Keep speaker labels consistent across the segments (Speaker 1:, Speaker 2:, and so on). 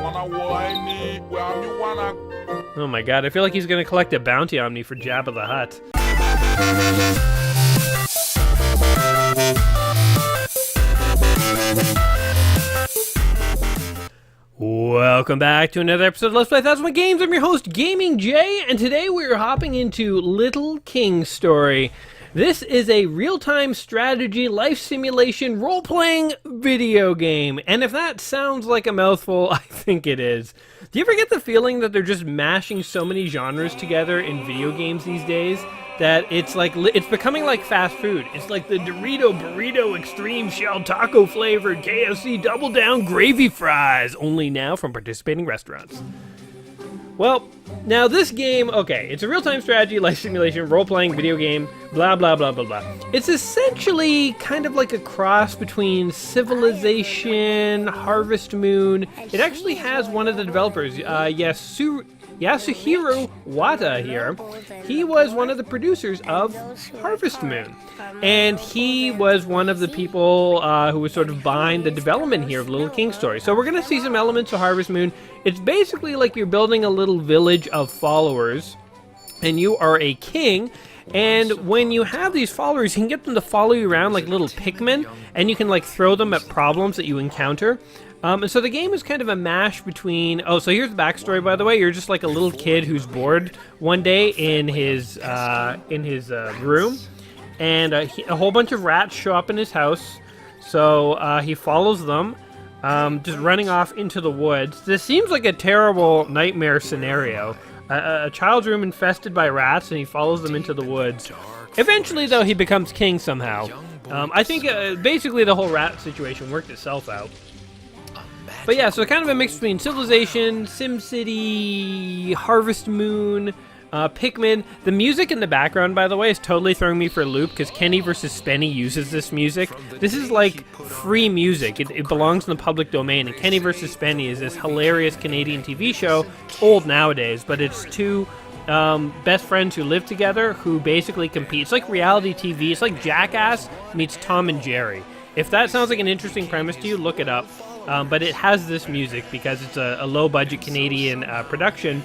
Speaker 1: Oh my god, I feel like he's gonna collect a bounty on me for Jabba the Hutt. Welcome back to another episode of Let's Play 1001 Games. I'm your host, Gaming Jay, and today we're hopping into Little King's Story. This is a real-time strategy, life simulation, role-playing video game. And if that sounds like a mouthful, I think it is. Do you ever get the feeling that they're just mashing so many genres together in video games these days that it's like it's becoming like fast food? It's like the Dorito Burrito Extreme Shell Taco Flavored KFC Double Down Gravy Fries, only now from participating restaurants. Well, now this game, okay, it's a real-time strategy, life simulation, role-playing video game, blah, blah, blah, blah, blah. It's essentially kind of like a cross between Civilization, Harvest Moon. It actually has one of the developers, Yasuhiro Wata here. He was one of the producers of Harvest Moon. And he was one of the people who was sort of behind the development here of Little King's Story. So we're going to see some elements of Harvest Moon. It's basically like you're building a little village of followers, and you are a king. And when you have these followers, you can get them to follow you around like little Pikmin, and you can like throw them at problems that you encounter. And so the game is kind of a mash between... Oh, so here's the backstory, by the way. You're just like a little kid who's bored one day in his room, and a whole bunch of rats show up in his house. So he follows them, just running off into the woods. This seems like a terrible nightmare scenario. A child's room infested by rats, and he follows them into the woods. Eventually, though, he becomes king somehow. I think basically the whole rat situation worked itself out. But yeah, so kind of a mix between Civilization, SimCity, Harvest Moon, Pikmin. The music in the background, by the way, is totally throwing me for a loop because Kenny vs. Spenny uses this music. This is like free music. It belongs in the public domain. And Kenny vs. Spenny is this hilarious Canadian TV show. It's old nowadays, but it's two best friends who live together who basically compete. It's like reality TV. It's like Jackass meets Tom and Jerry. If that sounds like an interesting premise to you, look it up. But it has this music because it's a low-budget Canadian production,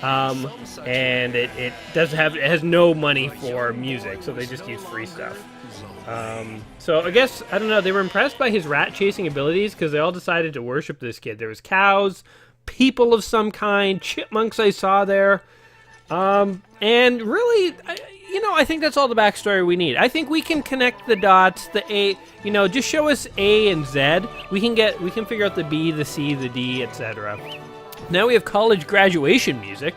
Speaker 1: and it has no money for music, so they just use free stuff. So I guess, I don't know, they were impressed by his rat-chasing abilities because they all decided to worship this kid. There was cows, people of some kind, chipmunks I saw there, and really... I think that's all the backstory we need. I think we can connect the dots, the A, just show us A and Z. We can figure out the B, the C, the D, etc. Now we have college graduation music,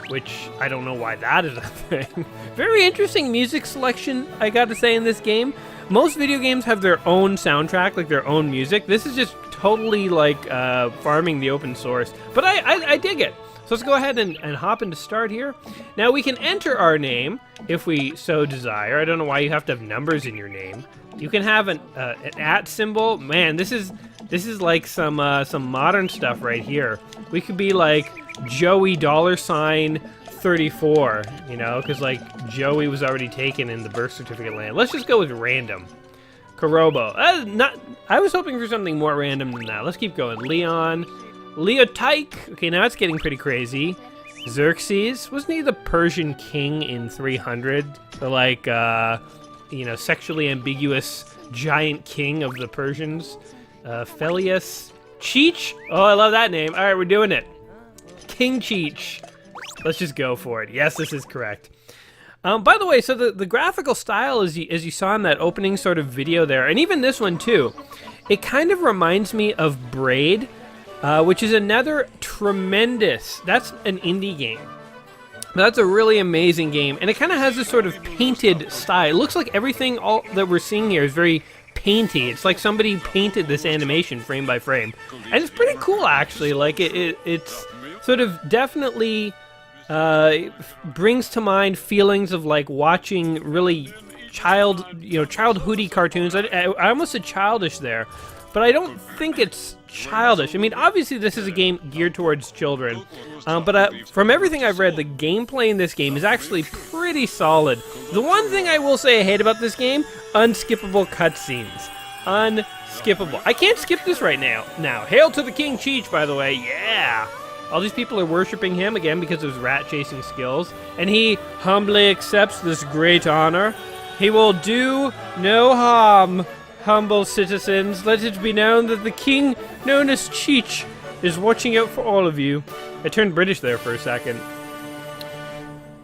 Speaker 1: which I don't know why that is a thing. Very interesting music selection, I gotta say, in this game. Most video games have their own soundtrack, like their own music. This is just totally like farming the open source. But I dig it. So let's go ahead and hop into start here. Now we can enter our name if we so desire. I don't know why you have to have numbers in your name. You can have an @ symbol. Man, this is like some modern stuff right here. We could be like Joey $34, because like Joey was already taken in the birth certificate land. Let's just go with random. Karobo. I was hoping for something more random than that. Let's keep going. Leon. Leotyke. Okay, now it's getting pretty crazy. Xerxes. Wasn't he the Persian king in 300? The, like, sexually ambiguous giant king of the Persians. Pelias. Cheech. Oh, I love that name. All right, we're doing it. King Cheech. Let's just go for it. Yes, this is correct. By the way, so the graphical style, as you saw in that opening sort of video there, and even this one too, it kind of reminds me of Braid, which is another tremendous, that's an indie game. But that's a really amazing game, and it kind of has this sort of painted style. It looks like everything that we're seeing here is very painty. It's like somebody painted this animation frame by frame. And it's pretty cool, actually. Like, it's sort of definitely brings to mind feelings of, like, watching really childhoody cartoons. I almost said childish there. But I don't think it's childish. I mean, obviously this is a game geared towards children, but from everything I've read, the gameplay in this game is actually pretty solid. The one thing I will say I hate about this game, unskippable cutscenes. skippable. I can't skip this right now. Now, hail to the King Cheech, by the way. Yeah. All these people are worshiping him, again, because of his rat-chasing skills. And he humbly accepts this great honor. He will do no harm, humble citizens. Let it be known that the king, known as Cheech, is watching out for all of you. I turned British there for a second.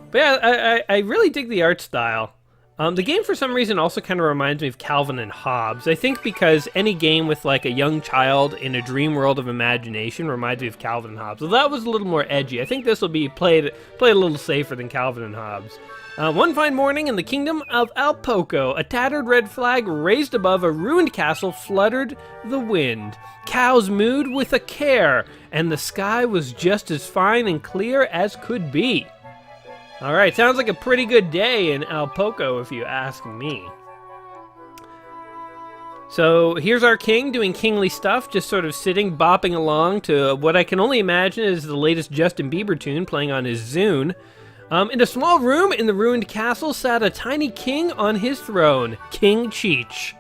Speaker 1: But yeah, I really dig the art style. The game, for some reason, also kind of reminds me of Calvin and Hobbes. I think because any game with, like, a young child in a dream world of imagination reminds me of Calvin and Hobbes. So that was a little more edgy. I think this will be played a little safer than Calvin and Hobbes. One fine morning in the kingdom of Alpoco, a tattered red flag raised above a ruined castle fluttered the wind. Cows mooed with a care, and the sky was just as fine and clear as could be. Alright, sounds like a pretty good day in Alpoco, if you ask me. So, here's our king doing kingly stuff, just sort of sitting, bopping along to what I can only imagine is the latest Justin Bieber tune playing on his Zune. In a small room in the ruined castle sat a tiny king on his throne, King Cheech.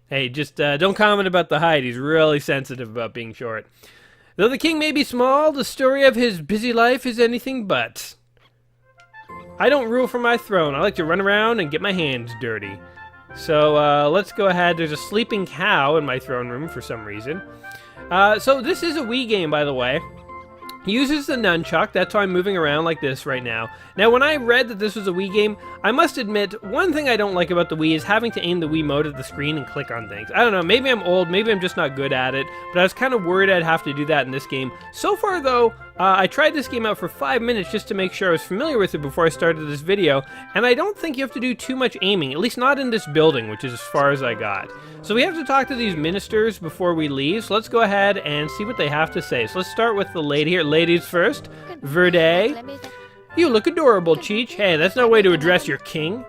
Speaker 1: Hey, just don't comment about the height, he's really sensitive about being short. Though the king may be small, the story of his busy life is anything but. I don't rule from my throne. I like to run around and get my hands dirty. So let's go ahead. There's a sleeping cow in my throne room for some reason. So this is a Wii game, by the way. Uses the nunchuck, that's why I'm moving around like this right now. Now, when I read that this was a Wii game, I must admit, one thing I don't like about the Wii is having to aim the Wiimote at the screen and click on things. I don't know, maybe I'm old, maybe I'm just not good at it, but I was kind of worried I'd have to do that in this game. So far, though, I tried this game out for 5 minutes just to make sure I was familiar with it before I started this video, and I don't think you have to do too much aiming, at least not in this building, which is as far as I got. So we have to talk to these ministers before we leave, so let's go ahead and see what they have to say. So let's start with the lady here. Ladies first. Verde. You look adorable, Cheech. Hey, that's no way to address your king.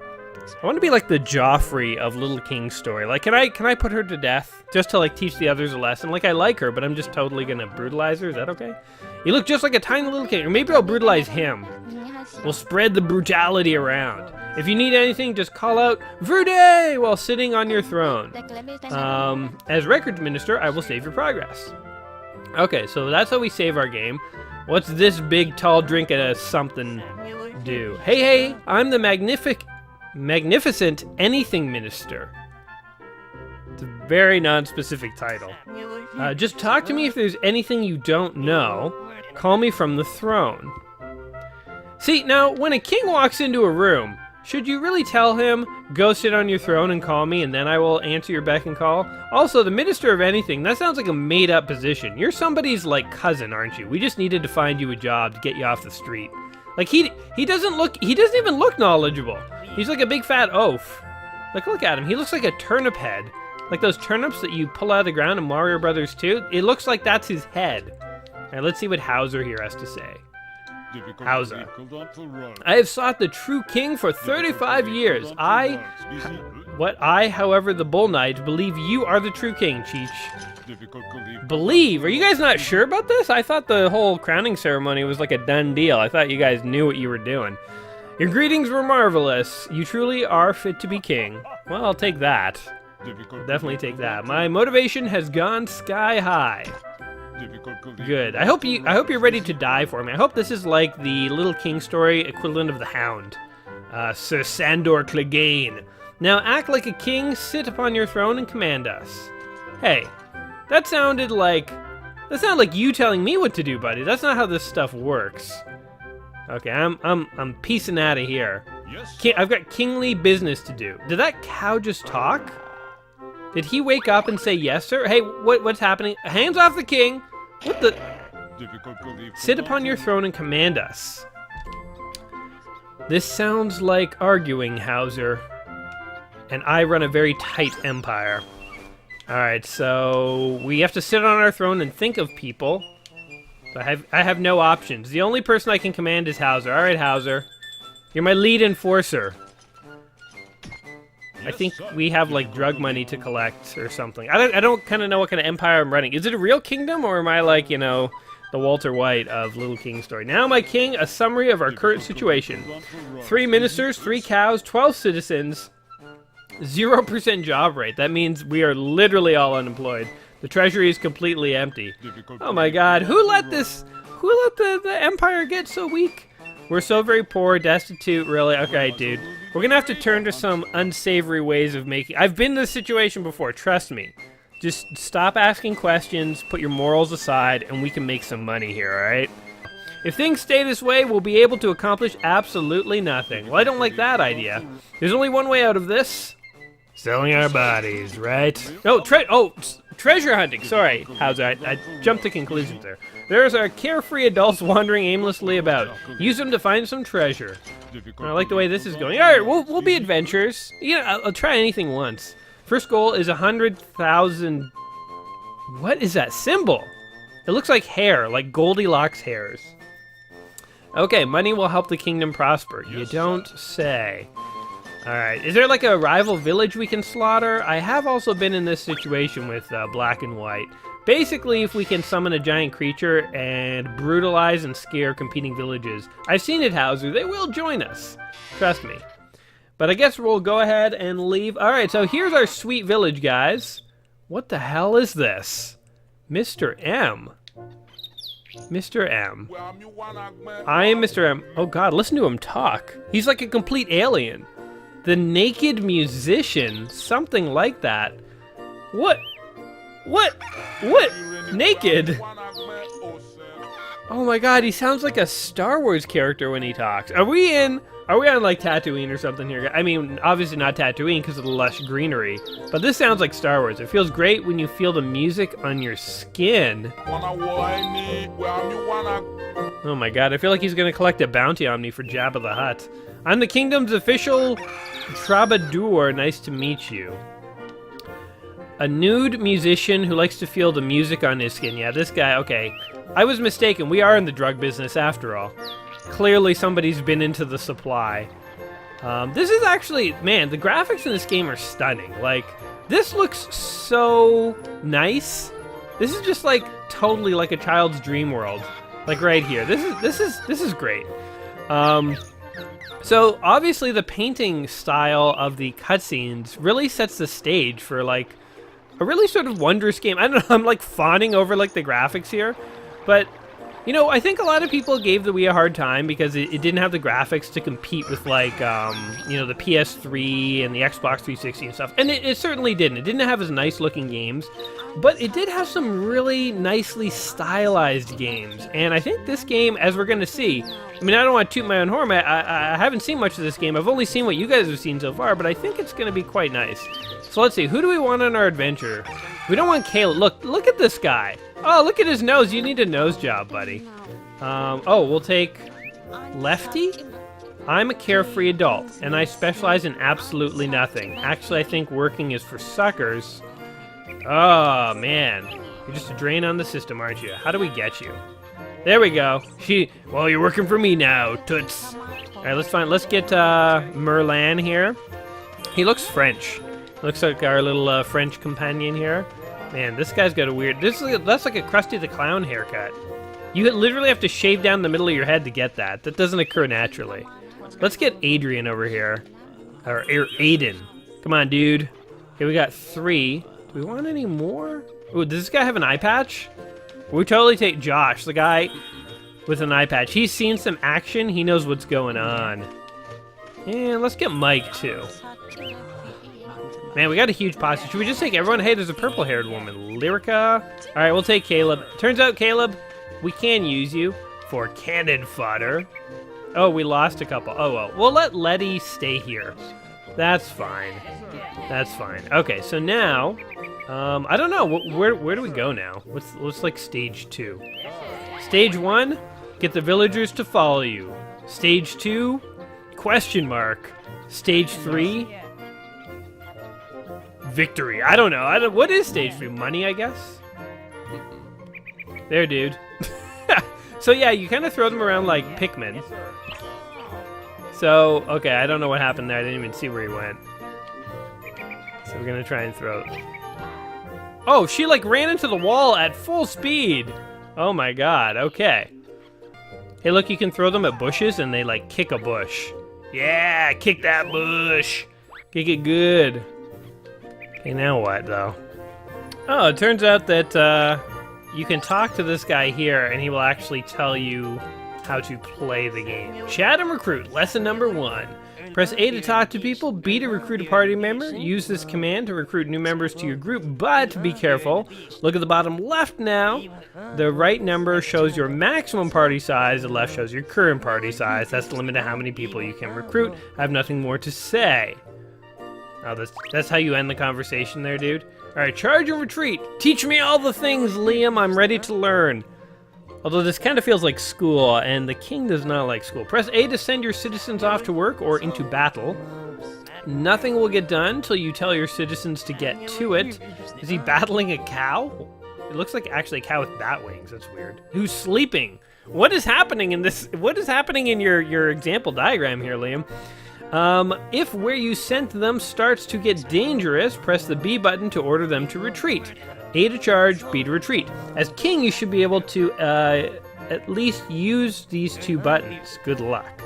Speaker 1: I want to be like the Joffrey of Little King's story. Like, can I put her to death? Just to, like, teach the others a lesson? Like, I like her, but I'm just totally gonna brutalize her? Is that okay? You look just like a tiny little king. Or maybe I'll brutalize him. We'll spread the brutality around. If you need anything, just call out Verde while sitting on your throne. As records minister, I will save your progress. Okay, so that's how we save our game. What's this big, tall drink of something do? Hey, I'm the magnificent anything minister. It's a very non-specific title. Just talk to me if there's anything you don't know. Call me from the throne. See, now, when a king walks into a room, should you really tell him, go sit on your throne and call me, and then I will answer your beck and call? Also, the minister of anything, that sounds like a made-up position. You're somebody's, like, cousin, aren't you? We just needed to find you a job to get you off the street. Like, he doesn't even look knowledgeable. He's like a big fat oaf. Like, look at him. He looks like a turnip head. Like those turnips that you pull out of the ground in Mario Brothers 2. It looks like that's his head. All right, let's see what Hauser here has to say. Hauser. I have sought the true king for 35 years. I, however, the Bull Knight, believe you are the true king, Cheech. Believe? Are you guys not sure about this? I thought the whole crowning ceremony was like a done deal. I thought you guys knew what you were doing. Your greetings were marvelous. You truly are fit to be king. Well, I'll take that. I'll definitely take that. My motivation has gone sky high. Good. I hope you're ready to die for me. I hope this is like the Little King story equivalent of the Hound. Sir Sandor Clegane. Now act like a king, sit upon your throne, and command us. Hey, that sounded like you telling me what to do, buddy. That's not how this stuff works. Okay, I'm peacing out of here. Yes. I've got kingly business to do. Did that cow just talk? Did he wake up and say yes, sir? Hey, what's happening? Hands off the king! What the? Sit upon your throne and command us. This sounds like arguing, Hauser. And I run a very tight empire. Alright, so we have to sit on our throne and think of people. So I have no options. The only person I can command is Hauser. Alright, Hauser. You're my lead enforcer. I think we have, like, drug money to collect or something. I don't kind of know what kind of empire I'm running. Is it a real kingdom, or am I, like, you know, the Walter White of Little King story? Now, my king, a summary of our current situation. 3 ministers, 3 cows, 12 citizens. 0% job rate. That means we are literally all unemployed. The treasury is completely empty. Oh my god, who let the empire get so weak? We're so very poor, destitute, really? Okay, dude. We're gonna have to turn to some unsavory ways of making... I've been in this situation before, trust me. Just stop asking questions, put your morals aside, and we can make some money here, alright? If things stay this way, we'll be able to accomplish absolutely nothing. Well, I don't like that idea. There's only one way out of this. Selling our bodies, right? No, treasure hunting. Sorry, how's that? I jumped to conclusions there. There's our carefree adults wandering aimlessly about. Use them to find some treasure. I like the way this is going. All right, we'll be adventurers. You know, I'll try anything once. First goal is 100,000. What is that symbol? It looks like hair, like Goldilocks hairs. Okay, money will help the kingdom prosper. You don't say. Alright, is there like a rival village we can slaughter? I have also been in this situation with Black and White. Basically, if we can summon a giant creature and brutalize and scare competing villages. I've seen it, Hauser. They will join us. Trust me. But I guess we'll go ahead and leave. Alright, so here's our sweet village, guys. What the hell is this? Mr. M. Mr. M. I am Mr. M. Oh god, listen to him talk. He's like a complete alien. The naked musician, something like that. What? Naked? Oh my god, he sounds like a Star Wars character when he talks. Are we on like Tatooine or something here? I mean, obviously not Tatooine because of the lush greenery, but this sounds like Star Wars. It feels great when you feel the music on your skin. Oh my god, I feel like he's gonna collect a bounty on me for Jabba the Hutt. I'm the kingdom's official troubadour. Nice to meet you. A nude musician who likes to feel the music on his skin. Yeah, this guy, okay. I was mistaken. We are in the drug business after all. Clearly somebody's been into the supply. This is actually, man, the graphics in this game are stunning. Like, this looks so nice. This is just like totally like a child's dream world. Like right here. This is great. So obviously the painting style of the cutscenes really sets the stage for like a really sort of wondrous game. I don't know, I'm like fawning over like the graphics here, but you know, I think a lot of people gave the Wii a hard time because it didn't have the graphics to compete with like, you know, the PS3 and the Xbox 360 and stuff. And it certainly didn't. It didn't have as nice looking games, but it did have some really nicely stylized games. And I think this game, as we're going to see, I mean, I don't want to toot my own horn. I haven't seen much of this game. I've only seen what you guys have seen so far, but I think it's going to be quite nice. So let's see. Who do we want on our adventure? We don't want Caleb. Look at this guy. Oh, look at his nose. You need a nose job, buddy. Oh, we'll take Lefty. I'm a carefree adult, and I specialize in absolutely nothing. Actually, I think working is for suckers. Oh, man. You're just a drain on the system, aren't you? How do we get you? There we go. Well, you're working for me now, toots. All right, let's get Merlin here. He looks French. Looks like our little French companion here. Man, this guy's got a weird... That's like a Krusty the Clown haircut. You literally have to shave down the middle of your head to get that. That doesn't occur naturally. Let's get Adrian over here. Or Aiden. Come on, dude. Okay, we got 3. Do we want any more? Ooh, does this guy have an eye patch? We totally take Josh, the guy with an eye patch. He's seen some action. He knows what's going on. And let's get Mike, too. Man, we got a huge posse. Should we just take everyone? Hey, there's a purple-haired woman. Lyrica. All right, we'll take Caleb. Turns out, Caleb, we can use you for cannon fodder. Oh, we lost a couple. Oh, well. We'll let Letty stay here. That's fine. That's fine. Okay, so now, I don't know. Where do we go now? What's like stage 2? Stage 1, get the villagers to follow you. Stage 2, question mark. Stage 3, victory. I don't know. What is stage 3? Money, I guess? There, dude. So yeah, you kind of throw them around like Pikmin. So, okay, I don't know what happened there. I didn't even see where he went. So we're gonna try and throw it. Oh, she like ran into the wall at full speed. Oh my god, okay. Hey, look, you can throw them at bushes and they like kick a bush. Yeah, kick that bush. Kick it good. Okay, now what, though? Oh, it turns out that you can talk to this guy here, and he will actually tell you how to play the game. Chat and recruit. Lesson number 1. Press A to talk to people, B to recruit a party member. Use this command to recruit new members to your group, but be careful. Look at the bottom left now. The right number shows your maximum party size, the left shows your current party size. That's the limit to how many people you can recruit. I have nothing more to say. Oh, that's how you end the conversation there, dude? Alright, charge and retreat. Teach me all the things, Liam. I'm ready to learn. Although this kind of feels like school, and the king does not like school. Press A to send your citizens off to work or into battle. Nothing will get done till you tell your citizens to get to it. Is he battling a cow? It looks like actually a cow with bat wings. That's weird. Who's sleeping? What is happening in this? What is happening in your example diagram here, Liam? If where you sent them starts to get dangerous, press the B button to order them to retreat. A to charge, B to retreat. As king, you should be able to at least use these 2 buttons. Good luck.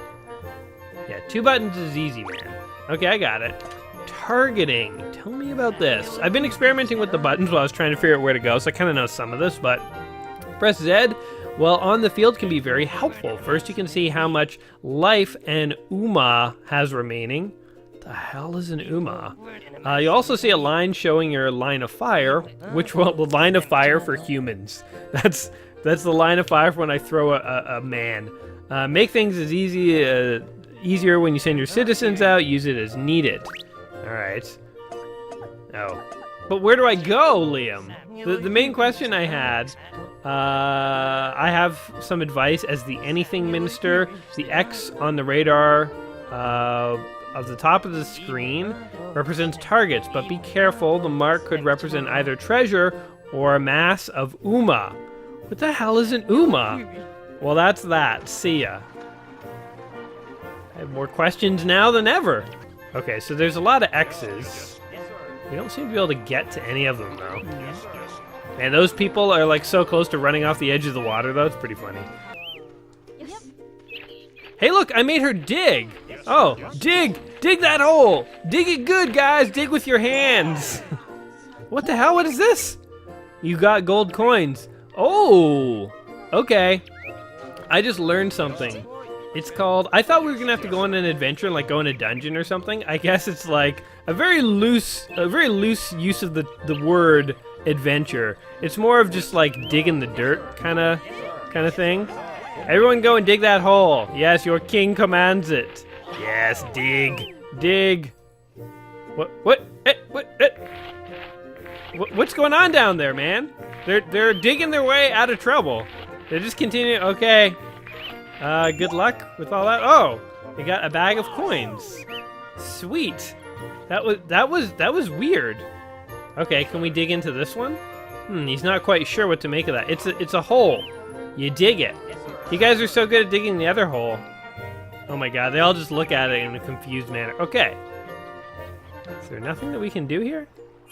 Speaker 1: Yeah, 2 buttons is easy, man. Okay, I got it. Targeting. Tell me about this. I've been experimenting with the buttons while I was trying to figure out where to go, so I kind of know some of this, but press Z while on the field can be very helpful. First, you can see how much life an UMA has remaining. The hell is an UMA? You also see a line showing your line of fire, which will the line of fire for humans. That's the line of fire for when I throw a man. Make things as easier when you send your citizens out. Use it as needed. All right. Oh, but where do I go, Liam? The main question I had. I have some advice as the anything minister. The X on the radar. Of the top of the screen represents targets, but be careful, the mark could represent either treasure or a mass of UMA. What the hell is an UMA? Well, that's that. See ya. I have more questions now than ever. Okay, so there's a lot of X's. We don't seem to be able to get to any of them, though. Man, those people are like so close to running off the edge of the water, though. It's pretty funny. Hey, look, I made her dig. Oh, dig that hole. Dig it good, guys. Dig with your hands. What the hell? What is this? You got gold coins. Oh, okay. I just learned something. It's called, I thought we were gonna have to go on an adventure and like go in a dungeon or something. I guess it's like a very loose use of the word adventure. It's more of just like digging the dirt kind of thing. Everyone go and dig that hole. Yes, your king commands it. Yes, dig. What's going on down there, man? They're digging their way out of trouble. They're just continuing. Okay. Good luck with all that. Oh, they got a bag of coins. Sweet. That was weird. Okay, can we dig into this one? He's not quite sure what to make of that. It's a hole. You dig it. You guys are so good at digging the other hole. Oh my god, they all just look at it in a confused manner. Okay. Is there nothing that we can do here?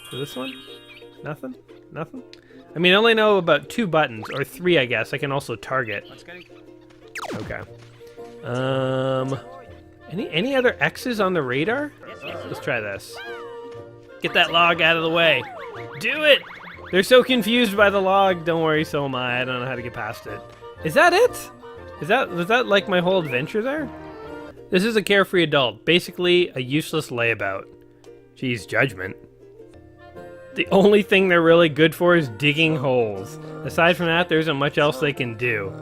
Speaker 1: For this one? Nothing? Nothing? I mean, I only know about 2 buttons, or 3, I guess. I can also target. Okay. Any other X's on the radar? Let's try this. Get that log out of the way. Do it! They're so confused by the log. Don't worry, so am I. I don't know how to get past it. Is that it? Was that like my whole adventure there? This is a carefree adult. Basically, a useless layabout. Jeez, judgment. The only thing they're really good for is digging holes. Aside from that, there isn't much else they can do.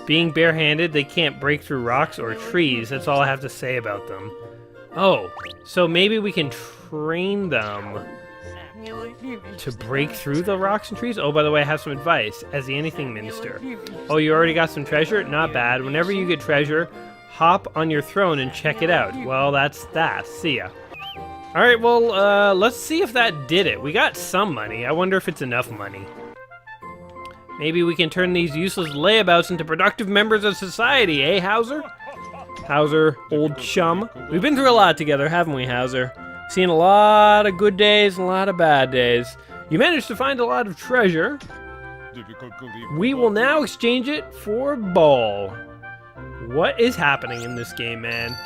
Speaker 1: Being barehanded, they can't break through rocks or trees. That's all I have to say about them. Oh, so maybe we can train them to break through the rocks and trees? Oh, by the way, I have some advice as the anything minister. Oh, you already got some treasure? Not bad. Whenever you get treasure, hop on your throne and check it out. Well, that's that. See ya. Alright, well, let's see if that did it. We got some money. I wonder if it's enough money. Maybe we can turn these useless layabouts into productive members of society, eh, Hauser? Hauser, old chum. We've been through a lot together, haven't we, Hauser? Seen a lot of good days and a lot of bad days. You managed to find a lot of treasure. We will now exchange it for ball. What is happening in this game, man?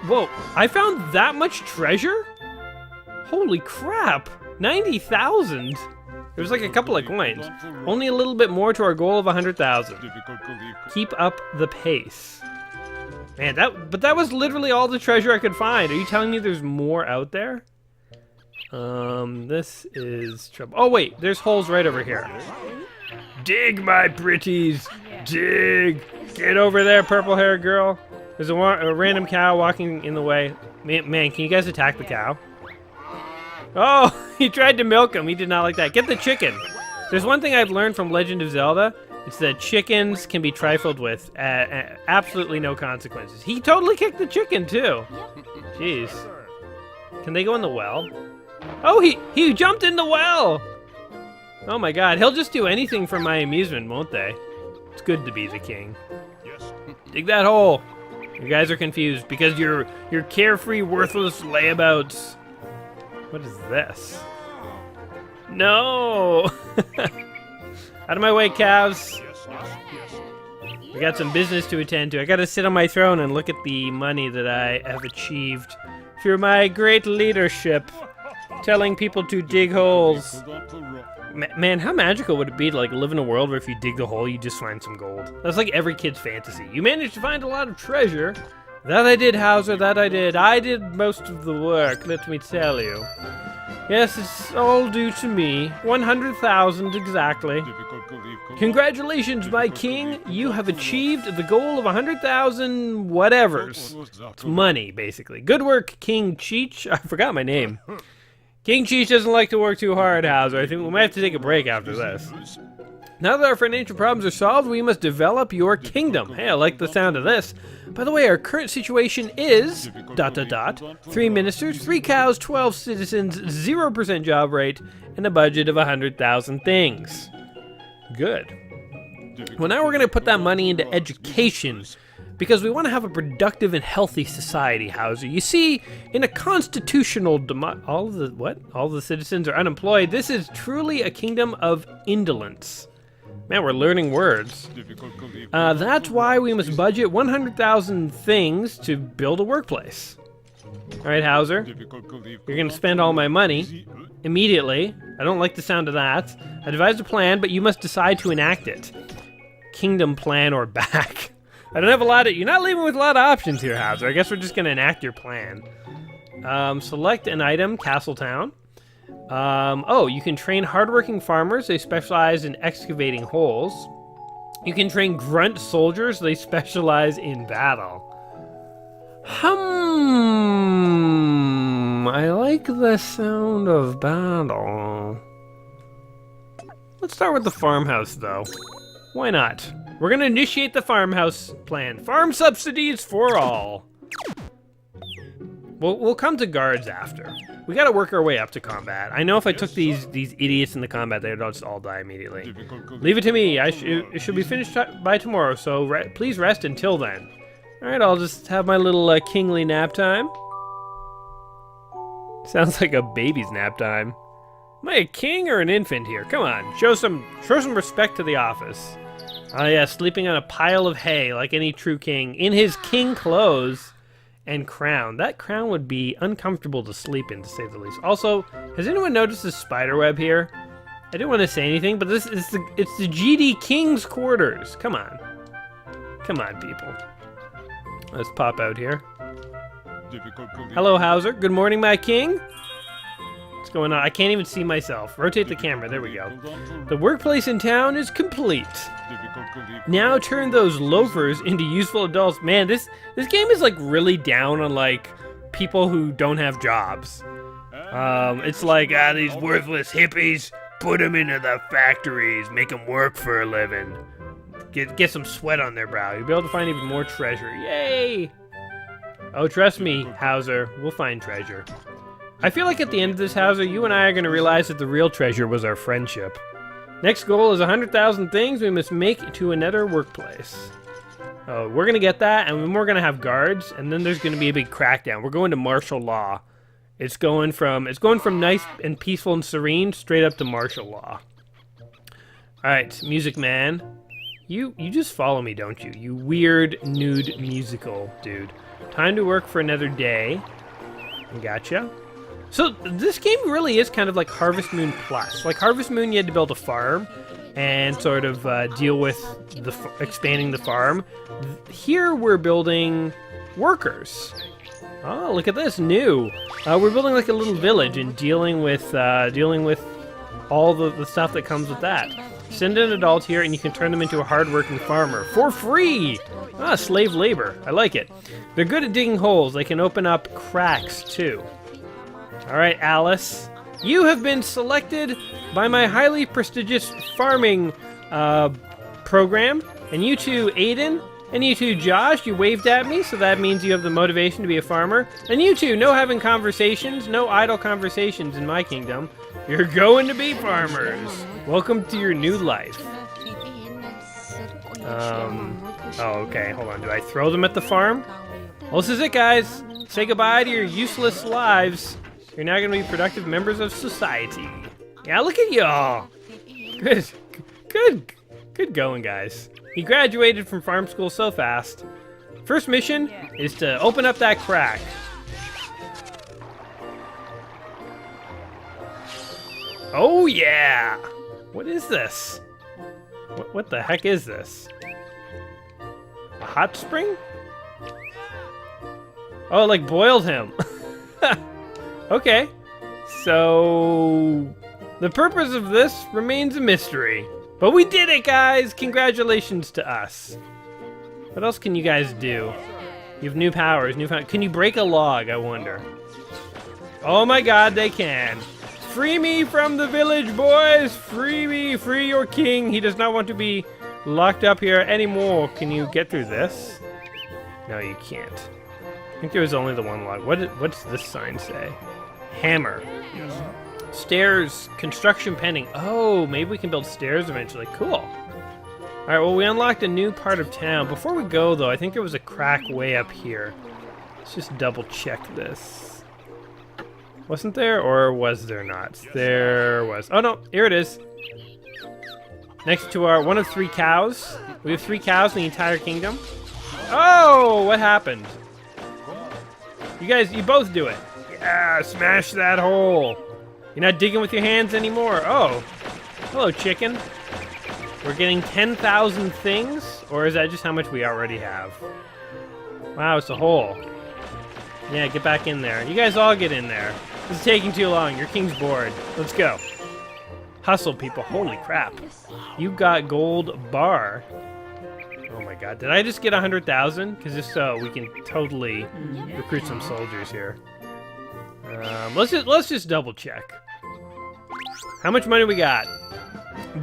Speaker 1: Whoa, I found that much treasure? Holy crap, 90,000. There's like a couple of coins. Only a little bit more to our goal of 100,000. Keep up the pace. Man, but that was literally all the treasure I could find. Are you telling me there's more out there? This is trouble. Oh wait, there's holes right over here. Dig, my pretties, dig. Get over there, purple-haired girl. There's a random cow walking in the way. Man, can you guys attack the cow? Oh, he tried to milk him. He did not like that. Get the chicken. There's one thing I've learned from Legend of Zelda. It's that chickens can be trifled with at absolutely no consequences. He totally kicked the chicken, too. Jeez. Can they go in the well? Oh, he jumped in the well! Oh my god, he'll just do anything for my amusement, won't they? It's good to be the king. Dig that hole. You guys are confused because you're carefree, worthless layabouts. What is this? No! Out of my way, calves. We got some business to attend to. I gotta sit on my throne and look at the money that I have achieved through my great leadership, telling people to dig holes. Man, how magical would it be to like live in a world where if you dig the hole, you just find some gold? That's like every kid's fantasy. You managed to find a lot of treasure. That I did, Hauser, that I did. I did most of the work, let me tell you. Yes, it's all due to me. 100,000 exactly. Congratulations, my king. You have achieved the goal of 100,000 whatevers. It's money, basically. Good work, King Cheech. I forgot my name. King Cheech doesn't like to work too hard, Hauser. I think we might have to take a break after this. Now that our financial problems are solved, we must develop your kingdom. Hey, I like the sound of this. By the way, our current situation is... ... 3 ministers, 3 cows, 12 citizens, 0% job rate, and a budget of 100,000 things. Good. Well, now we're going to put that money into education, because we want to have a productive and healthy society, Hauser. You see, in a constitutional all the citizens are unemployed. This is truly a kingdom of indolence. Man, we're learning words. That's why we must budget 100,000 things to build a workplace. All right, Hauser, you're going to spend all my money immediately. I don't like the sound of that. I devised a plan, but you must decide to enact it. Kingdom plan or back. I don't have a lot of... You're not leaving with a lot of options here, Hauser. I guess we're just going to enact your plan. Select an item, Castle Town. Oh, you can train hardworking farmers. They specialize in excavating holes. You can train grunt soldiers. They specialize in battle. I like the sound of battle. Let's start with the farmhouse, though. Why not? We're gonna initiate the farmhouse plan. Farm subsidies for all. We'll come to guards after. We gotta work our way up to combat. I know if I took these idiots in the combat, they'd just all die immediately. Leave it to me. It should be finished by tomorrow, so please rest until then. All right, I'll just have my little kingly nap time. Sounds like a baby's nap time. Am I a king or an infant here? Come on, show some respect to the office. Oh yeah, sleeping on a pile of hay like any true king, in his king clothes and crown. That crown would be uncomfortable to sleep in, to say the least. Also, has anyone noticed the spider web here? I didn't want to say anything, but it's the GD King's quarters. Come on. Come on, people. Let's pop out here. Hello, Hauser. Good morning, my king. What's going on? I can't even see myself. Rotate the camera. There we go. The workplace in town is complete. Now turn those loafers into useful adults. Man, this game is like really down on like people who don't have jobs. It's like, these worthless hippies, put them into the factories, make them work for a living. Get some sweat on their brow. You'll be able to find even more treasure. Yay! Oh, trust me, Hauser, we'll find treasure. I feel like at the end of this, Hauser, you and I are going to realize that the real treasure was our friendship. Next goal is 100,000 things we must make to another workplace. Oh, we're going to get that, and then we're going to have guards, and then there's going to be a big crackdown. We're going to martial law. It's going from nice and peaceful and serene straight up to martial law. All right, music man. You just follow me, don't you? You weird nude musical dude. Time to work for another day. Gotcha. So this game really is kind of like Harvest Moon Plus. Like Harvest Moon, you had to build a farm and sort of deal with expanding the farm. Here we're building workers. Oh, look at this, new. We're building like a little village and dealing with all the stuff that comes with that. Send an adult here and you can turn them into a hard-working farmer for free. Ah, slave labor. I like it. They're good at digging holes. They can open up cracks too. All right, Alice. You have been selected by my highly prestigious farming program. And you too, Aiden. And you too, Josh. You waved at me, so that means you have the motivation to be a farmer. And you too, no having conversations, no idle conversations in my kingdom. You're going to be farmers. Welcome to your new life. Oh, okay, hold on. Do I throw them at the farm? Well, this is it, guys. Say goodbye to your useless lives. You're now going to be productive members of society. Yeah, look at y'all. Good going, guys. He graduated from farm school so fast. First mission is to open up that crack. Oh yeah! What is this? What the heck is this? A hot spring? Oh, like boiled him. Okay. So the purpose of this remains a mystery. But we did it, guys! Congratulations to us. What else can you guys do? You have new powers, Can you break a log, I wonder? Oh my god, they can. Free me from the village, boys! Free me! Free your king! He does not want to be locked up here anymore. Can you get through this? No, you can't. I think there was only the one log. What's this sign say? Hammer. Stairs. Construction pending. Oh, maybe we can build stairs eventually. Cool. Alright, well, we unlocked a new part of town. Before we go, though, I think there was a crack way up here. Let's just double check this. Wasn't there, or was there not? There was. Oh no, here it is. Next to our one of 3 cows. We have 3 cows in the entire kingdom. Oh, what happened? You guys, you both do it. Yeah, smash that hole. You're not digging with your hands anymore. Oh, hello, chicken. We're getting 10,000 things, or is that just how much we already have? Wow, it's a hole. Yeah, get back in there. You guys all get in there. This is taking too long. Your king's bored. Let's go. Hustle, people. Holy crap. You got gold bar. Oh my god. Did I just get 100,000? Because if so, we can totally recruit some soldiers here. Let's just double check. How much money we got?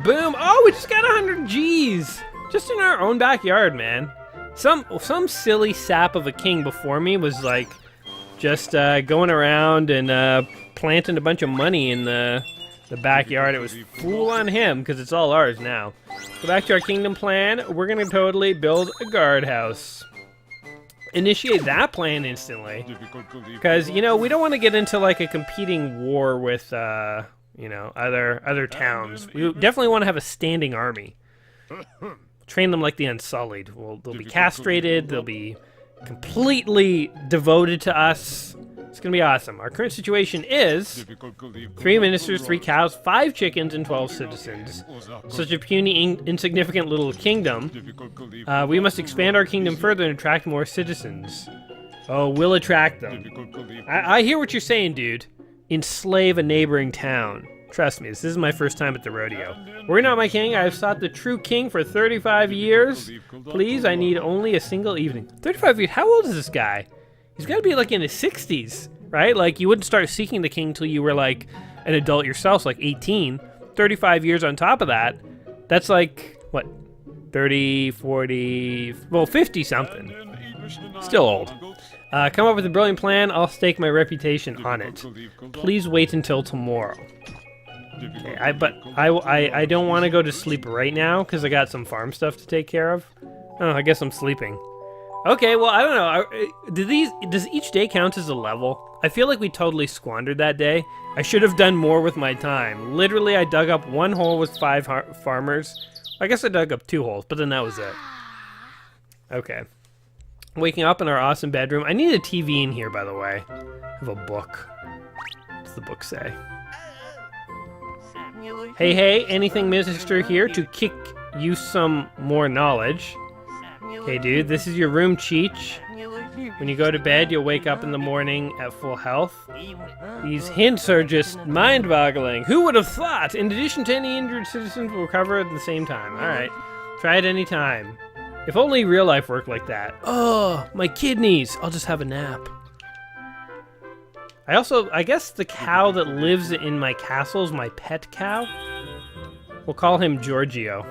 Speaker 1: Boom. Oh, we just got 100 G's. Just in our own backyard, man. Some silly sap of a king before me was like just going around and planting a bunch of money in the backyard. It was fool on him because it's all ours now. Go back to our kingdom plan. We're going to totally build a guardhouse. Initiate that plan instantly. Because, you know, we don't want to get into like a competing war with, you know, other towns. We definitely want to have a standing army. Train them like the Unsullied. They'll be castrated. They'll be completely devoted to us. It's going to be awesome. Our current situation is 3 ministers, 3 cows, 5 chickens, and 12 citizens. Such a puny, insignificant little kingdom. We must expand our kingdom further and attract more citizens. Oh, we'll attract them. I hear what you're saying, dude. Enslave a neighboring town. Trust me, this is my first time at the rodeo. Worry not, my king. I have sought the true king for 35 years. Please, I need only a single evening. 35 years? How old is this guy? He's got to be like in his 60s, right? Like, you wouldn't start seeking the king until you were like an adult yourself, like 18. 35 years on top of that. That's like, what, 30, 40, well, 50 something. Still old. Come up with a brilliant plan. I'll stake my reputation on it. Please wait until tomorrow. Okay, I don't want to go to sleep right now because I got some farm stuff to take care of. Oh, I guess I'm sleeping. Okay, well, I don't know. Does each day count as a level? I feel like we totally squandered that day. I should have done more with my time. Literally, I dug up 1 hole with 5 farmers, I guess I dug up 2 holes, but then that was it. Okay. Waking up in our awesome bedroom. I need a TV in here, by the way. I have a book. What's the book say? Hey, hey, anything minister here to kick you some more knowledge. Okay, dude, this is your room, Cheech. When you go to bed, you'll wake up in the morning at full health. These hints are just mind-boggling. Who would have thought? In addition to any injured citizens will recover at the same time. Alright, try it any time. If only real life worked like that. Oh, my kidneys. I'll just have a nap. I guess the cow that lives in my castle is my pet cow. We'll call him Giorgio.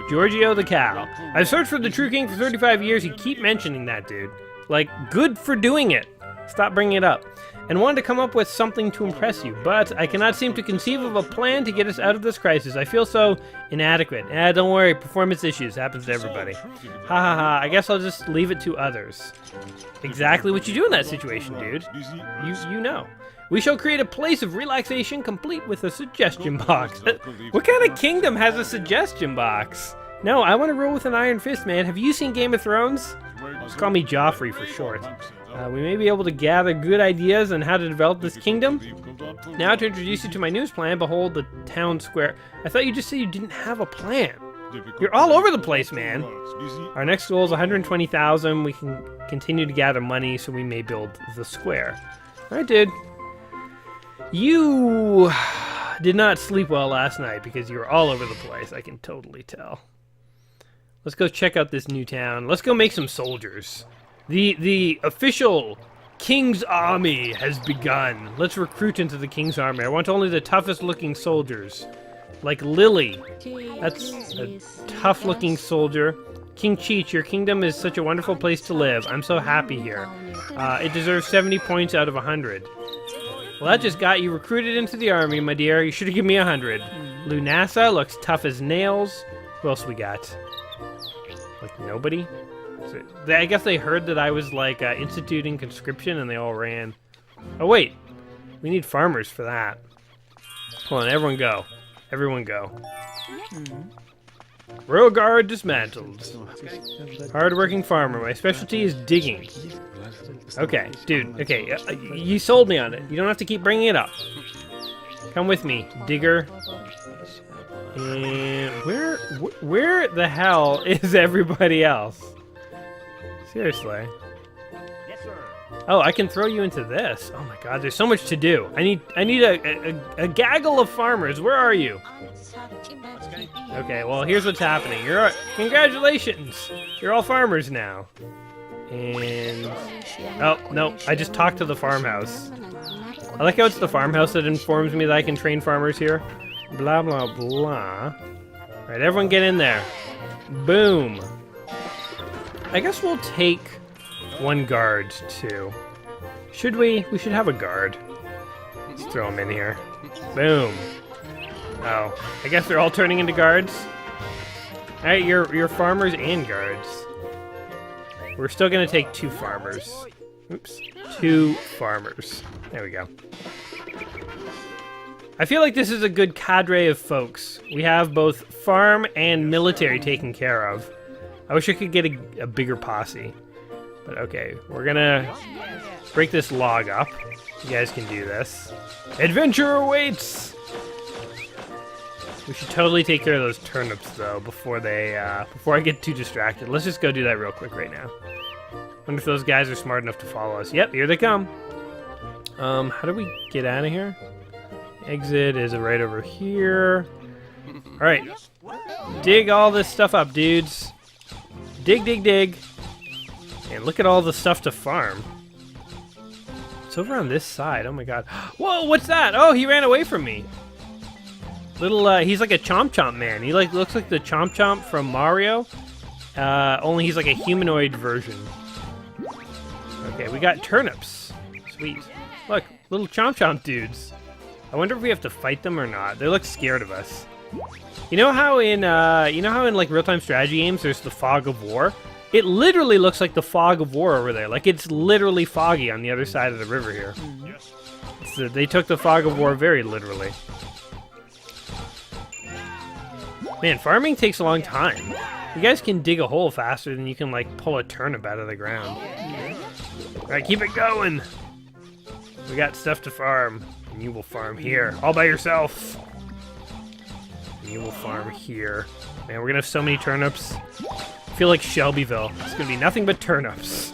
Speaker 1: Giorgio the cow. I've searched for the true king for 35 years. You keep mentioning that, dude. Like, good for doing it. Stop bringing it up. And wanted to come up with something to impress you, but I cannot seem to conceive of a plan to get us out of this crisis. I feel so inadequate. Don't worry, performance issues. Happens to everybody. Ha ha ha, I guess I'll just leave it to others. Exactly what you do in that situation, dude. You know. We shall create a place of relaxation complete with a suggestion box. What kind of kingdom has a suggestion box? No, I want to rule with an iron fist, man. Have you seen Game of Thrones? Just call me Joffrey for short. We may be able to gather good ideas on how to develop this kingdom. Now to introduce you to my newest plan, behold the town square. I thought you just said you didn't have a plan. You're all over the place, man. Our next goal is 120,000. We can continue to gather money so we may build the square. Alright, dude. You did not sleep well last night because you were all over the place. I can totally tell. Let's go check out this new town. Let's go make some soldiers. The official King's Army has begun. Let's recruit into the King's Army. I want only the toughest looking soldiers. Like Lily. That's a tough looking soldier. King Cheech, your kingdom is such a wonderful place to live. I'm so happy here. It deserves 70 points out of 100. Well, that just got you recruited into the army, my dear. You should have given me 100. Lunasa looks tough as nails. Who else we got? Like nobody? I guess they heard that I was like instituting conscription and they all ran. Oh wait, we need farmers for that. Hold on, everyone go. Everyone go. Royal Guard dismantled. Hard-working farmer. My specialty is digging. Okay, dude. Okay, you sold me on it. You don't have to keep bringing it up. Come with me, digger. And where the hell is everybody else? Seriously.
Speaker 2: Yes, sir.
Speaker 1: Oh, I can throw you into this. Oh my god, there's so much to do. I need a gaggle of farmers. Where are you? Okay, well, here's what's happening. Congratulations! You're all farmers now. And... oh, no, I just talked to the farmhouse. I like how it's the farmhouse that informs me that I can train farmers here. Blah, blah, blah. Alright, everyone get in there. Boom. I guess we'll take one guard, too. Should we? We should have a guard. Let's throw him in here. Boom. Oh, I guess they're all turning into guards. Alright, you're farmers and guards. We're still gonna take 2 farmers. Oops. 2 farmers. There we go. I feel like this is a good cadre of folks. We have both farm and military taken care of. I wish I could get a bigger posse. But okay, we're gonna break this log up. You guys can do this. Adventure awaits! We should totally take care of those turnips though before I get too distracted. Let's just go do that real quick right now. Wonder if those guys are smart enough to follow us. Yep, here they come. How do we get out of here? Exit is right over here. Alright. Dig all this stuff up, dudes. Dig, dig, dig. And look at all the stuff to farm. It's over on this side. Oh my god. Whoa, what's that? Oh, he ran away from me. He's like a Chomp Chomp man. He looks like the Chomp Chomp from Mario. Only he's like a humanoid version. Okay, we got turnips. Sweet. Look, little Chomp Chomp dudes. I wonder if we have to fight them or not. They look scared of us. You know how in like real-time strategy games there's the fog of war? It literally looks like the fog of war over there. Like it's literally foggy on the other side of the river here. They took the fog of war very literally. Man, farming takes a long time. You guys can dig a hole faster than you can, like, pull a turnip out of the ground. Alright, keep it going. We got stuff to farm. And you will farm here, all by yourself. And you will farm here. Man, we're gonna have so many turnips. I feel like Shelbyville. It's gonna be nothing but turnips.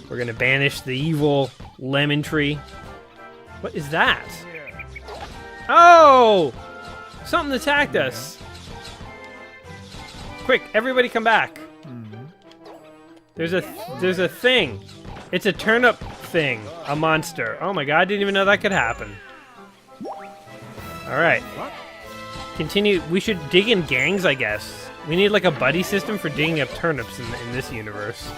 Speaker 1: We're gonna banish the evil lemon tree. What is that? Oh! Something attacked us. Quick, everybody come back. There's a thing. It's a turnip thing. A monster. Oh my god, I didn't even know that could happen. Alright. Continue. We should dig in gangs, I guess. We need like a buddy system for digging up turnips in this universe.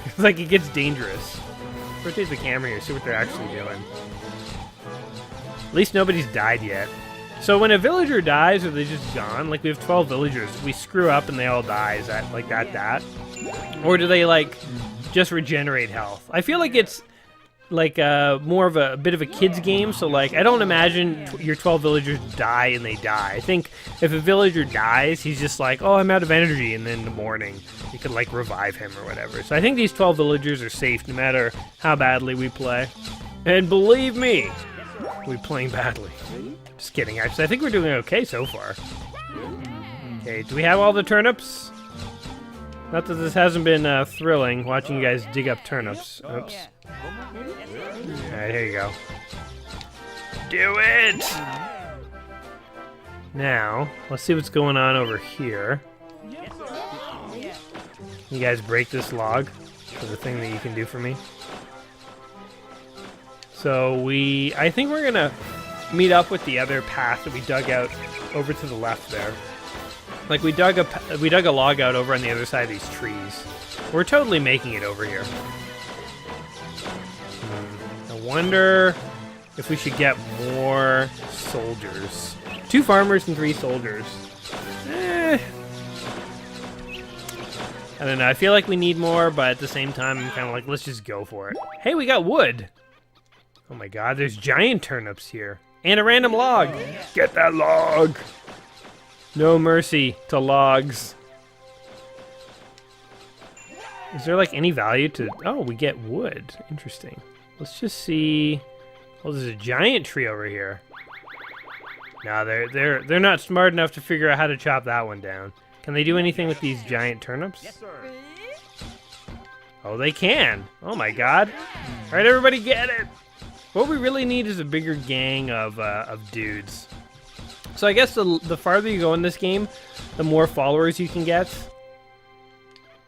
Speaker 1: It's like it gets dangerous. Rotate the camera here, see what they're actually doing. At least nobody's died yet. So when a villager dies or they're just gone, like we have 12 villagers, we screw up and they all die, is that like that? Or do they like just regenerate health? I feel like it's like more of a bit of a kid's game, so like I don't imagine your 12 villagers die and they die. I think if a villager dies, he's just like, oh, I'm out of energy, and then in the morning you can like revive him or whatever. So I think these 12 villagers are safe no matter how badly we play. And believe me, we're playing badly. Just kidding, actually. I think we're doing okay so far. Okay, do we have all the turnips? Not that this hasn't been thrilling, watching you guys dig up turnips. Oops. Alright, here you go. Do it! Now, let's see what's going on over here. You guys break this log for the thing that you can do for me. So I think we're gonna meet up with the other path that we dug out over to the left there. Like we dug a log out over on the other side of these trees. We're totally making it over here. I wonder if we should get more soldiers. 2 farmers and 3 soldiers. I don't know. I feel like we need more, but at the same time, I'm kind of like, let's just go for it. Hey, we got wood. Oh my god, there's giant turnips here. And a random log. Get that log. No mercy to logs. Is there like any value to... Oh, we get wood. Interesting. Let's just see... Oh, there's a giant tree over here. No, they're not smart enough to figure out how to chop that one down. Can they do anything with these giant turnips? Yes, sir. Oh, they can. Oh my god. All right, everybody get it. What we really need is a bigger gang of dudes. So I guess the farther you go in this game, the more followers you can get.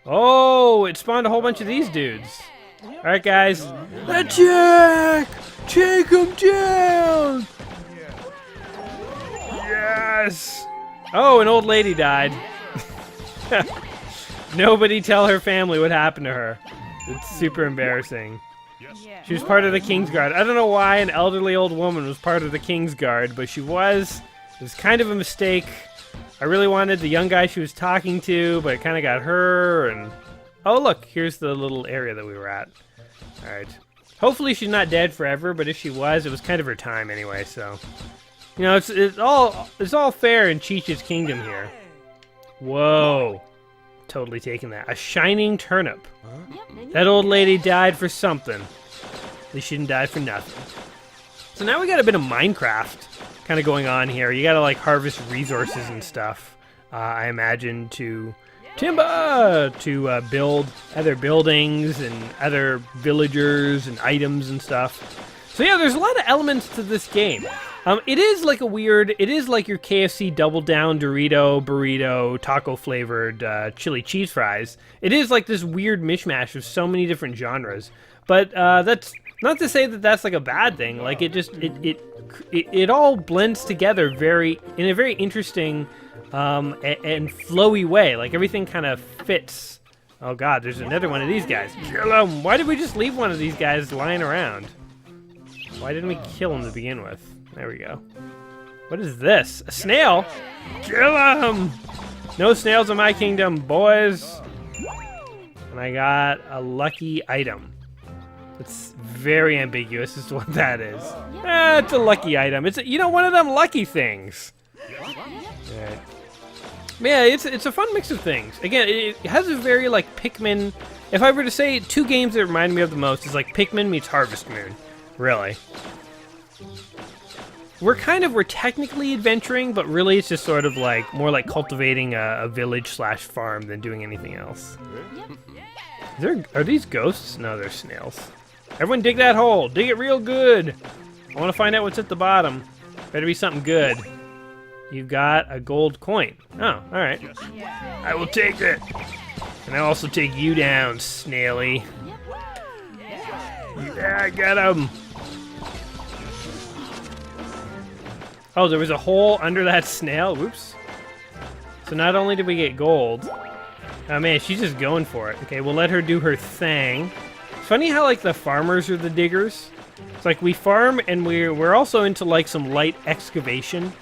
Speaker 1: Oh, it spawned a whole bunch of these dudes. All right, guys. Attack! Take him down! Yes! Oh, an old lady died. Nobody tell her family what happened to her. It's super embarrassing. She was part of the King's Guard. I don't know why an elderly old woman was part of the King's Guard, but she was. It was kind of a mistake. I really wanted the young guy she was talking to, but it kind of got her, and... Oh, look, here's the little area that we were at. Alright. Hopefully she's not dead forever, but if she was, it was kind of her time anyway, so... You know, it's all fair in Cheech's kingdom here. Whoa. Totally taking that. A shining turnip. That old lady died for something. At least she didn't die for nothing. So now we got a bit of Minecraft kind of going on here. You gotta like harvest resources and stuff. I imagine to timber, to build other buildings and other villagers and items and stuff. So yeah, there's a lot of elements to this game. It is like it is like your KFC Double Down Dorito, burrito, taco flavored chili cheese fries. It is like this weird mishmash of so many different genres. But that's not to say that that's like a bad thing. Like it all blends together in a very interesting and flowy way. Like everything kind of fits. Oh god, there's another one of these guys. Kill him! Why did we just leave one of these guys lying around? Why didn't we kill him to begin with? There we go. What is this? A snail? Kill him! No snails in my kingdom, boys! And I got a lucky item. It's very ambiguous as to what that is. It's a lucky item. It's, you know, one of them lucky things. Right. Yeah, it's a fun mix of things. Again, it has a very, like, Pikmin... If I were to say 2 games that remind me of the most, it's like Pikmin meets Harvest Moon. Really. We're technically adventuring, but really it's just sort of like, more like cultivating a village/farm than doing anything else. Are these ghosts? No, they're snails. Everyone dig that hole. Dig it real good. I want to find out what's at the bottom. Better be something good. You got a gold coin. Oh, alright. I will take it. And I'll also take you down, Snaily. Yeah, I got him. Oh, there was a hole under that snail. Whoops. So not only did we get gold... Oh man, she's just going for it. Okay, we'll let her do her thing. It's funny how, like, the farmers are the diggers. It's like we farm and we're also into, like, some light excavation.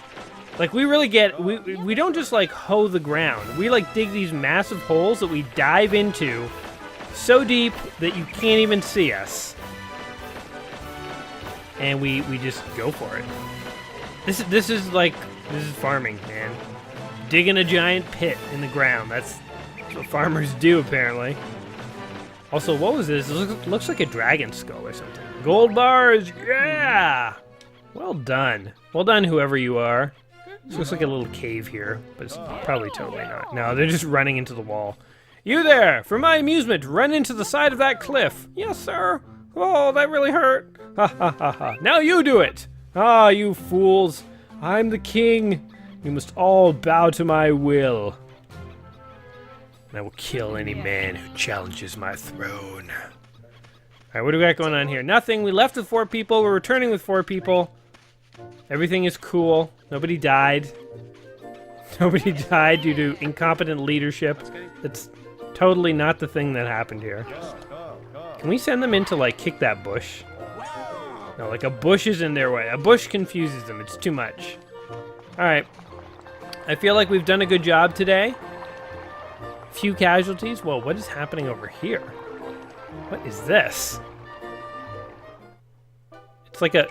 Speaker 1: Like, we really get... We don't just, like, hoe the ground. We, like, dig these massive holes that we dive into so deep that you can't even see us. And we just go for it. This is farming, man. Digging a giant pit in the ground. That's what farmers do, apparently. Also, what was this? It looks like a dragon skull or something. Gold bars, yeah! Well done. Well done, whoever you are. This looks like a little cave here, but it's probably totally not. No, they're just running into the wall. You there! For my amusement, run into the side of that cliff. Yes, sir. Oh, that really hurt. Ha ha ha ha. Now you do it! Ah, you fools. I'm the king. You must all bow to my will. And I will kill any man who challenges my throne. Alright, what do we got going on here? Nothing. We left with 4 people. We're returning with 4 people. Everything is cool. Nobody died. Nobody died due to incompetent leadership. That's totally not the thing that happened here. Can we send them in to, like, kick that bush? No, like, a bush is in their way. A bush confuses them. It's too much. Alright. I feel like we've done a good job today. Few casualties. Whoa, what is happening over here? What is this? It's like a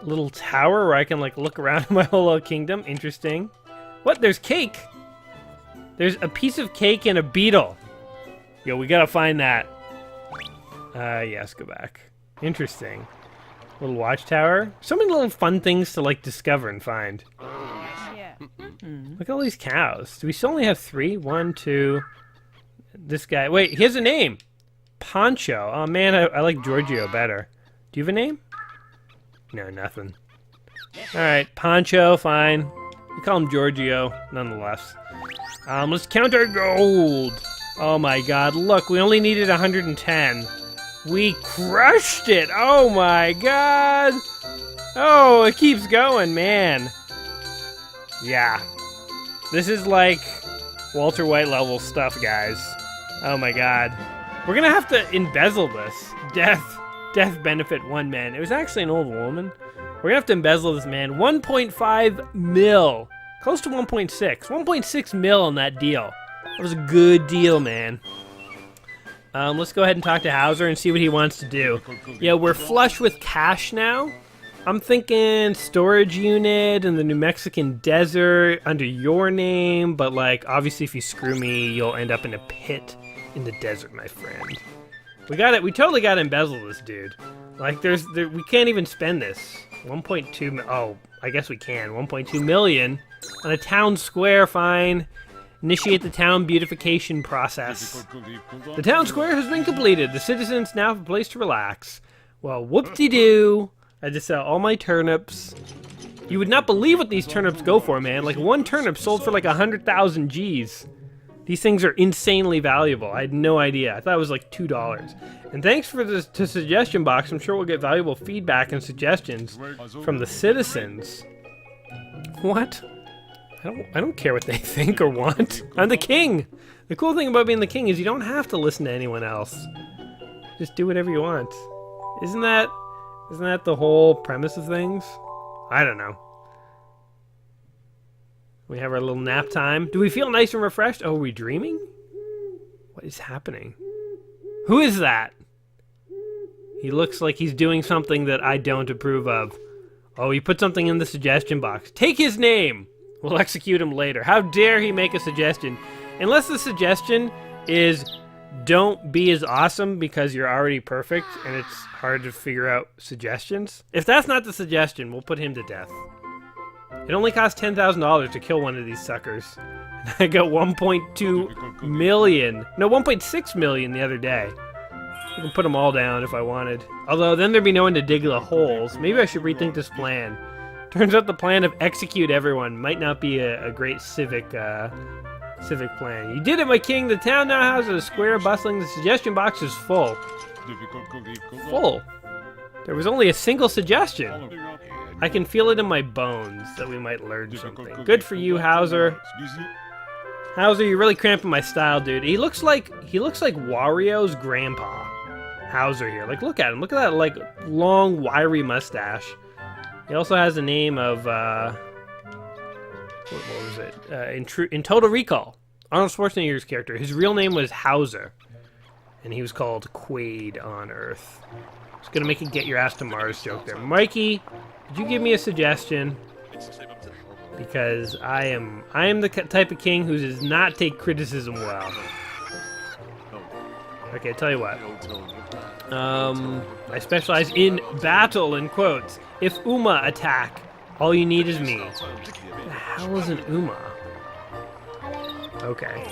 Speaker 1: little tower where I can, like, look around my whole little kingdom. Interesting. What? There's cake! There's a piece of cake and a beetle. Yo, we gotta find that. Yes, go back. Interesting. Little watchtower. So many little fun things to, like, discover and find.
Speaker 2: Yeah.
Speaker 1: Look at all these cows. Do we still only have 3? 1, 2. This guy. Wait, he has a name. Poncho. Oh, man, I like Giorgio better. Do you have a name? No, nothing. Alright, Poncho, fine. We call him Giorgio, nonetheless. Let's count our gold. Oh my god, look, we only needed 110. We crushed it! Oh my god! Oh, it keeps going, man. Yeah. This is like Walter White level stuff, guys. Oh my god. We're gonna have to embezzle this. Death benefit 1 man. It was actually an old woman. We're gonna have to embezzle this, man. 1.5 mil. Close to 1.6. 1.6 mil on that deal. That was a good deal, man. Let's go ahead and talk to Hauser and see what he wants to do. Yeah, we're flush with cash now. I'm thinking storage unit in the New Mexican desert under your name, but, like, obviously if you screw me, you'll end up in a pit in the desert, my friend. We totally gotta embezzle this dude. Like, we can't even spend this. 1.2, oh, I guess we can. 1.2 million on a town square, fine. Initiate the town beautification process. The town square has been completed. The citizens now have a place to relax. Well, whoop-de-doo. I just sell all my turnips. You would not believe what these turnips go for, man. Like, 1 turnip sold for like 100,000 G's. These things are insanely valuable. I had no idea. I thought it was like $2. And thanks for the suggestion box. I'm sure we'll get valuable feedback and suggestions from the citizens. What? I don't care what they think or want. I'm the king. The cool thing about being the king is you don't have to listen to anyone else. Just do whatever you want. Isn't that the whole premise of things? I don't know. We have our little nap time. Do we feel nice and refreshed? Oh, are we dreaming? What is happening? Who is that? He looks like he's doing something that I don't approve of. Oh, he put something in the suggestion box. Take his name! We'll execute him later. How dare he make a suggestion? Unless the suggestion is don't be as awesome because you're already perfect and it's hard to figure out suggestions. If that's not the suggestion, we'll put him to death. It only costs $10,000 to kill one of these suckers. I got 1.2 million. No, 1.6 million the other day. I can put them all down if I wanted. Although then there'd be no one to dig the holes. Maybe I should rethink this plan. Turns out the plan of execute everyone might not be a great civic plan. You did it, my king. The town now has a square bustling. The suggestion box is full. Full? There was only a single suggestion. I can feel it in my bones that we might learn something. Good for you, Hauser. Hauser, you're really cramping my style, dude. He looks like Wario's grandpa. Hauser here. Like, look at him. Look at that, like, long, wiry mustache. He also has the name of, what was it? In Total Recall, Arnold Schwarzenegger's character, his real name was Hauser. And he was called Quaid on Earth. I was gonna make a get your ass to Mars joke there. Mikey, did you give me a suggestion? Because I am the type of king who does not take criticism well. Okay, tell you what. I specialize in battle, in quotes. If Uma attack, all you need is me. What the hell is an Uma? Okay.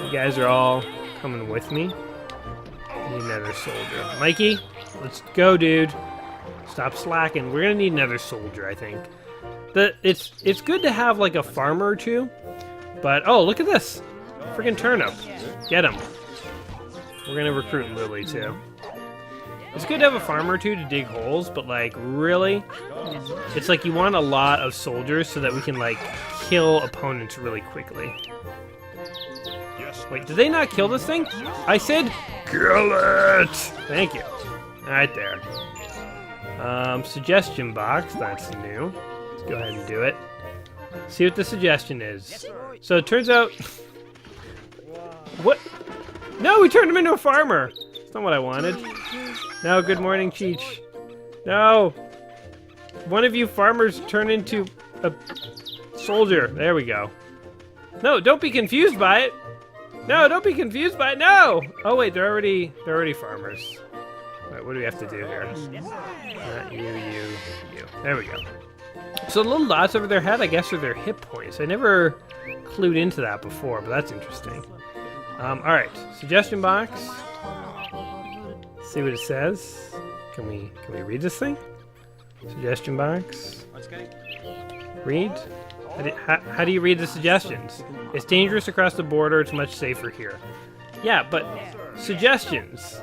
Speaker 1: You guys are all coming with me. Need another soldier. Mikey, let's go, dude. Stop slacking. We're gonna need another soldier, I think. It's good to have like a farmer or two, but oh, look at this. Freaking turnip. Get him. We're gonna recruit Lily too. It's good to have a farmer or two to dig holes, but like really, it's like you want a lot of soldiers so that we can like kill opponents really quickly. Wait, did they not kill this thing? I said kill it! Thank you. Alright there. Suggestion box, that's new. Let's go ahead and do it. See what the suggestion is. So it turns out... What? No, we turned him into a farmer! That's not what I wanted. No, good morning, Cheech. No! One of you farmers turn into a soldier. There we go. No, don't be confused by it! No, don't be confused by it. No! Oh wait, they're already farmers. Alright, what do we have to do here? You. There we go. So the little dots over their head, I guess, are their hit points. I never clued into that before, but that's interesting. Alright, suggestion box. See what it says. Can we read this thing? Suggestion box. Read. How do you read the suggestions? It's dangerous across the border. It's much safer here. Yeah, but suggestions.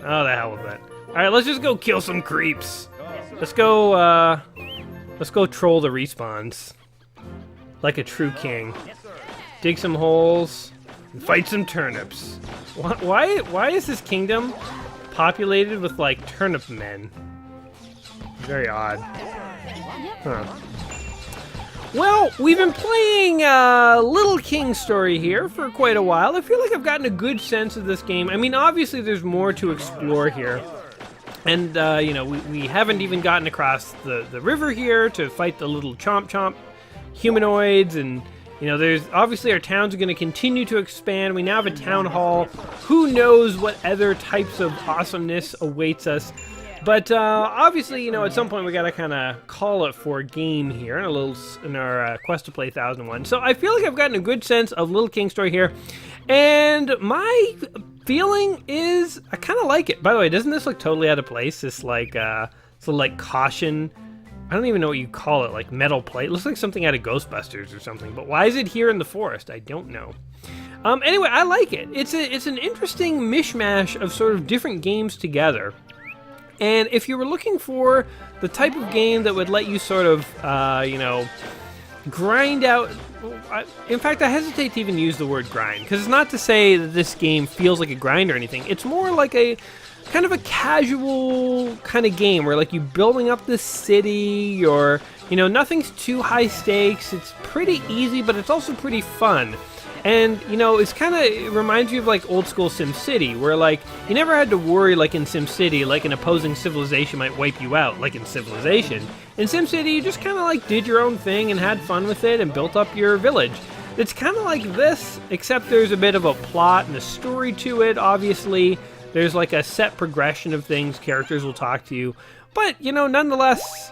Speaker 1: Oh, the hell with that. All right, let's just go kill some creeps. Let's go troll the respawns like a true king. Dig some holes and fight some turnips. Why is this kingdom populated with like turnip men? Very odd. Huh. Well, we've been playing Little King Story here for quite a while. I feel like I've gotten a good sense of this game. I mean, obviously there's more to explore here. And, you know, we haven't even gotten across the river here to fight the little chomp humanoids. And, you know, there's obviously our towns are going to continue to expand. We now have a town hall. Who knows what other types of awesomeness awaits us. But obviously, you know, at some point we gotta kind of call it for a game here in our quest to play 1001. So I feel like I've gotten a good sense of Little King Story here, and my feeling is I kind of like it. By the way, doesn't this look totally out of place? This like caution. I don't even know what you call it. Like metal plate. It looks like something out of Ghostbusters or something. But why is it here in the forest? I don't know. Anyway, I like it. It's an interesting mishmash of sort of different games together. And if you were looking for the type of game that would let you sort of, you know, grind out... In fact, I hesitate to even use the word grind, because it's not to say that this game feels like a grind or anything. It's more like a kind of a casual kind of game where, like, you're building up this city, you're You know, nothing's too high stakes. It's pretty easy, but it's also pretty fun. And, you know, it reminds you of, like, old school SimCity, where, like, you never had to worry, like, in SimCity, like, an opposing civilization might wipe you out, like in Civilization. In SimCity, you just kind of, like, did your own thing and had fun with it and built up your village. It's kind of like this, except there's a bit of a plot and a story to it, obviously. There's, like, a set progression of things, characters will talk to you. But, you know, nonetheless,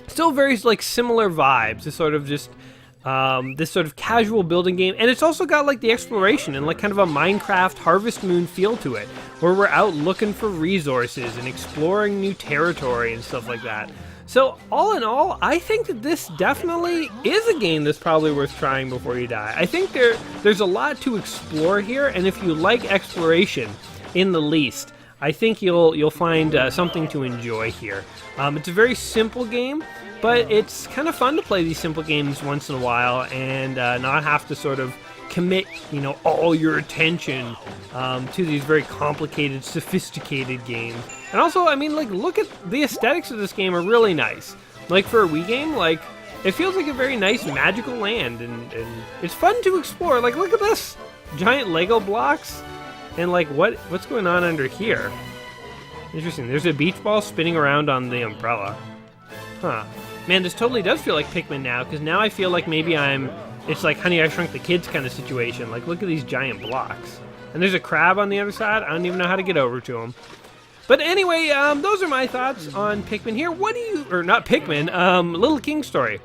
Speaker 1: still very, like, similar vibes. It's sort of just... this sort of casual building game, and it's also got like the exploration and like kind of a Minecraft Harvest Moon feel to it, where we're out looking for resources and exploring new territory and stuff like that. So all in all, I think that this definitely is a game that's probably worth trying before you die. I think there's a lot to explore here, and if you like exploration in the least, I think you'll find something to enjoy here. It's a very simple game, but it's kind of fun to play these simple games once in a while and not have to sort of commit, you know, all your attention to these very complicated, sophisticated games. And also, I mean, like, look at the aesthetics of this game are really nice. Like, for a Wii game, like, it feels like a very nice magical land, and it's fun to explore. Like, look at this! Giant Lego blocks, and, like, what's going on under here? Interesting. There's a beach ball spinning around on the umbrella. Huh. Man, this totally does feel like Pikmin now, because now I feel like maybe it's like Honey, I Shrunk the Kids kind of situation. Like, look at these giant blocks. And there's a crab on the other side. I don't even know how to get over to him. But anyway, those are my thoughts on Pikmin here. What do you, or not Pikmin, Little King Story.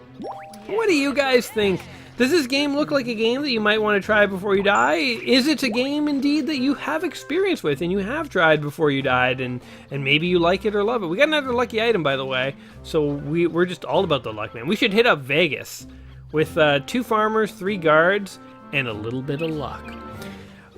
Speaker 1: What do you guys think? Does this game look like a game that you might want to try before you die? Is it a game, indeed, that you have experience with and you have tried before you died, and maybe you like it or love it? We got another lucky item, by the way, so we're just all about the luck, man. We should hit up Vegas with 2 farmers, 3 guards, and a little bit of luck.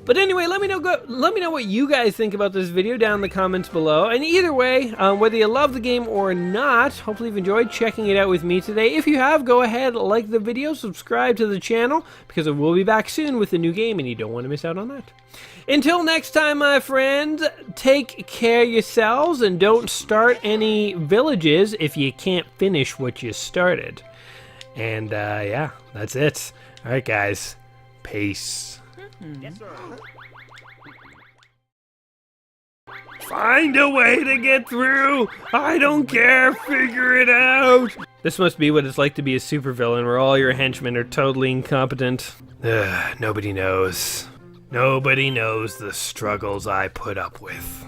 Speaker 1: But anyway, let me know what you guys think about this video down in the comments below. And either way, whether you love the game or not, hopefully you've enjoyed checking it out with me today. If you have, go ahead, like the video, subscribe to the channel, because I will be back soon with a new game, and you don't want to miss out on that. Until next time, my friends, take care of yourselves, and don't start any villages if you can't finish what you started. And, yeah, that's it. All right, guys. Peace. Yes, sir. Find a way to get through! I don't care, figure it out! This must be what it's like to be a supervillain, where all your henchmen are totally incompetent. Nobody knows. Nobody knows the struggles I put up with.